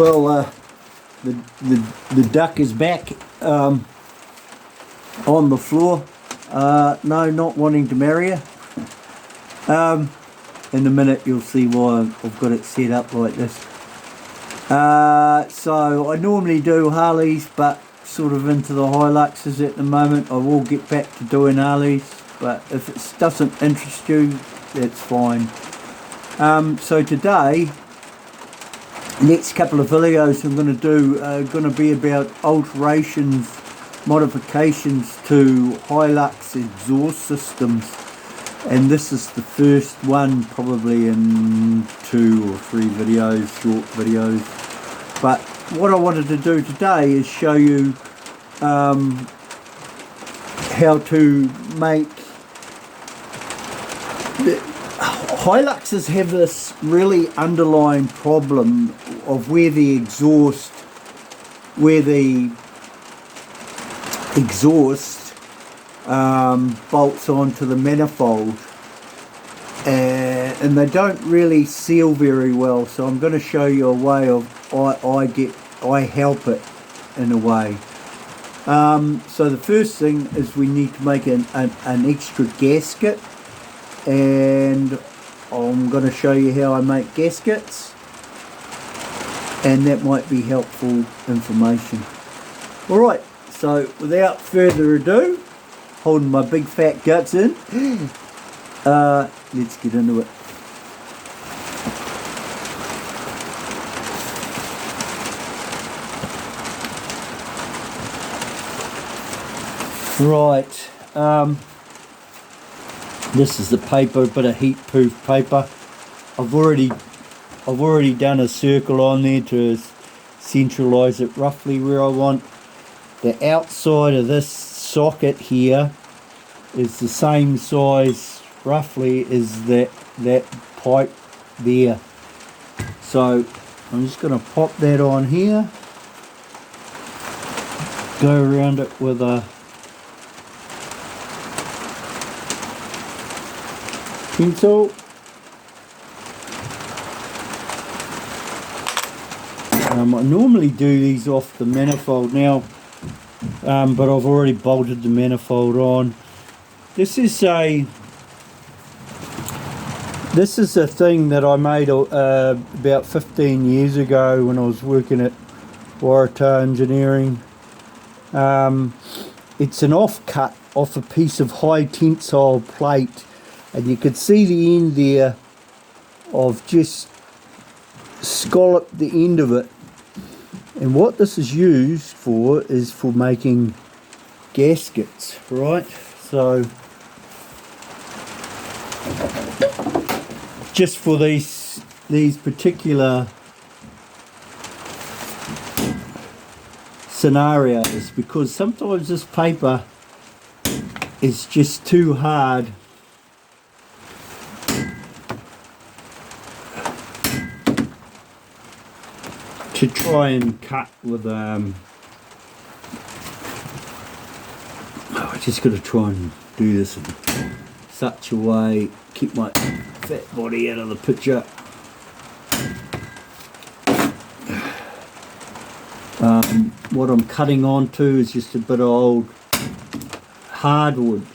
Well, the duck is back on the floor. No, not wanting to marry her. In a minute you'll see why I've got it set up like this. So I normally do Harleys, but sort of into the Hiluxes at the moment. I will get back to doing Harleys, but if it doesn't interest you, that's fine. So today, next couple of videos I'm going to do are going to be about alterations, modifications to Hilux exhaust systems, and this is the first one probably in 2 or 3 videos, short videos. But what I wanted to do today is show you how to make Hiluxes have this really underlying problem of where the exhaust bolts onto the manifold, and they don't really seal very well. So I'm going to show you a way of I help it in a way. So the first thing is we need to make an extra gasket, and I'm going to show you how I make gaskets, and that might be helpful information. Alright, so without further ado, holding my big fat guts in, let's get into it. Right, this is the paper, a bit of heat proof paper. I've already done a circle on there to centralize it roughly where I want. The outside of this socket here is the same size roughly as that pipe there. So I'm just going to pop that on here, go around it with a pencil. I normally do these off the manifold now, but I've already bolted the manifold on. This is a thing that I made about 15 years ago when I was working at Waratah Engineering. It's an offcut off a piece of high tensile plate, and you could see the end there. I've just scalloped the end of it, and what this is used for is for making gaskets, right? So just for these particular scenarios, because sometimes this paper is just too hard to try and cut with I just got to try and do this in such a way, keep my fat body out of the picture. What I'm cutting onto is just a bit of old hardwood.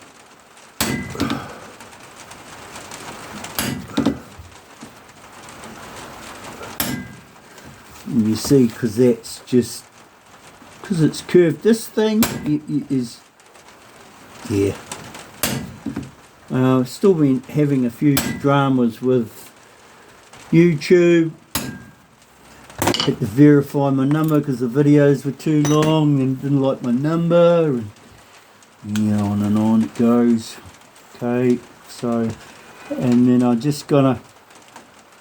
And you see, because it's curved, this thing is, yeah. I've still been having a few dramas with YouTube. Had to verify my number because the videos were too long and didn't like my number, and yeah, on and on it goes. Okay, so, and then I'm just gonna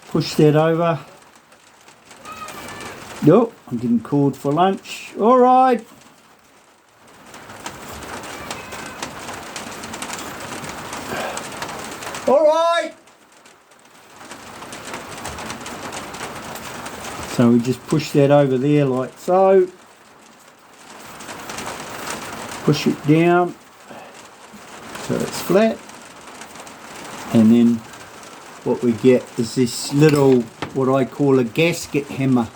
push that over. Nope, I'm getting called for lunch. All right. All right. So we just push that over there like so. Push it down so it's flat. And then what we get is this little, what I call a gasket hammer.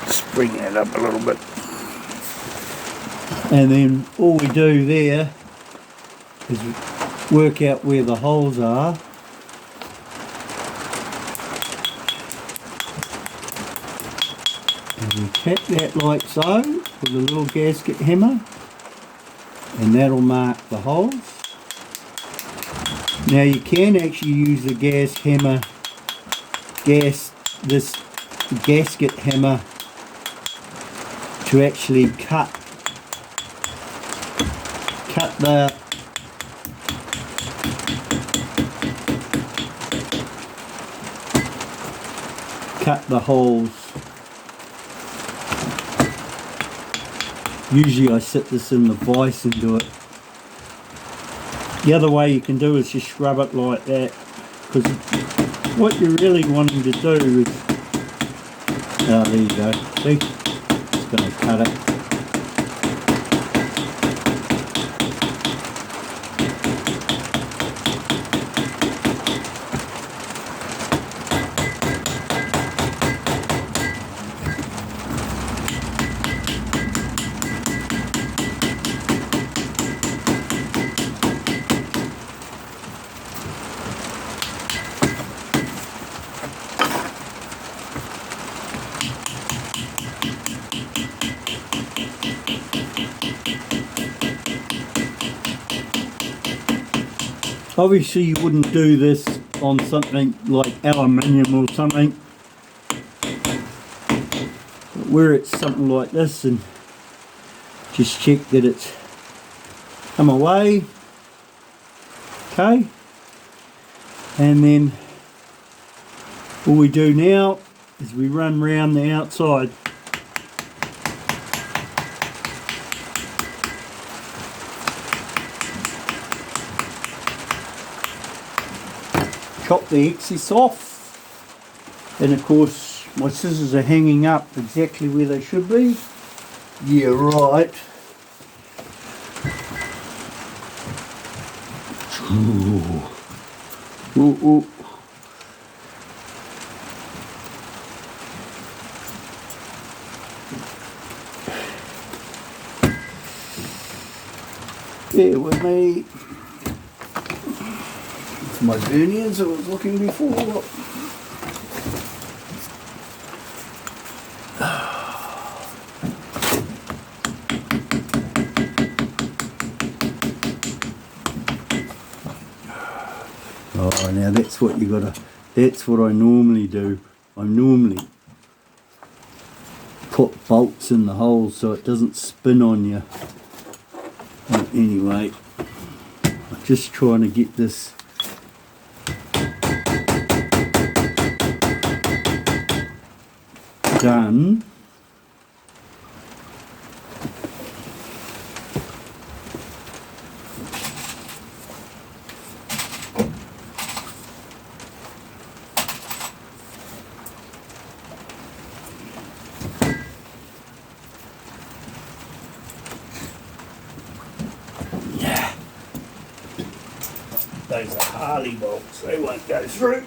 Just bring that up a little bit. And then all we do there is work out where the holes are. And we tap that like so with a little gasket hammer, and that'll mark the holes. Now you can actually use the this gasket hammer to actually cut the holes. Usually I set this in the vise and do it. The other way you can do is just scrub it like that, because what you're really wanting to do is, oh, there you go, see, it's going to cut it. Obviously you wouldn't do this on something like aluminium or something, but where it's something like this, and just check that it's come away, okay, and then all we do now is we run round the outside. Chop the excess off, and of course my scissors are hanging up exactly where they should be. Yeah, right. Ooh. Ooh, ooh. Bear with me. My verniers I was looking before. Oh, now that's what you gotta, that's what I normally do. I normally put bolts in the holes so it doesn't spin on you. But anyway, I'm just trying to get this done. Yeah. Those are Harley bolts, they won't go through.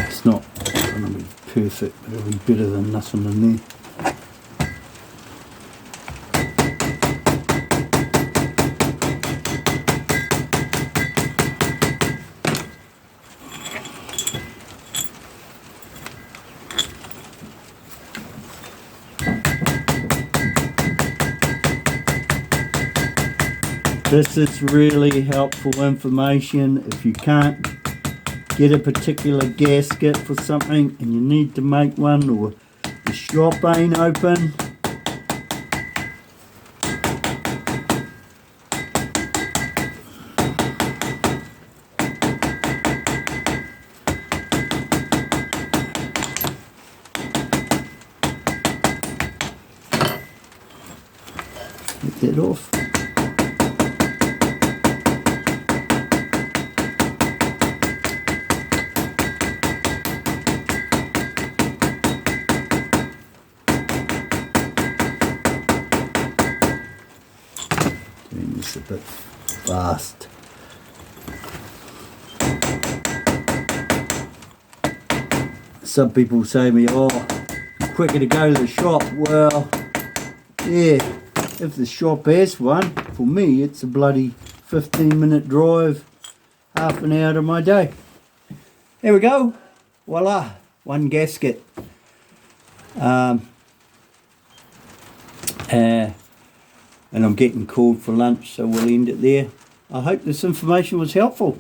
It's not going to be perfect, but it'll be better than nothing in there. This is really helpful information if you can't get a particular gasket for something and you need to make one, or the shop ain't open. Get that off. it's a bit fast. Some people say to me, oh, quicker to go to the shop. Well, yeah, if the shop has one, for me it's a bloody 15-minute drive, half an hour of my day. There we go, voila, one gasket. And I'm getting called for lunch, so we'll end it there. I hope this information was helpful.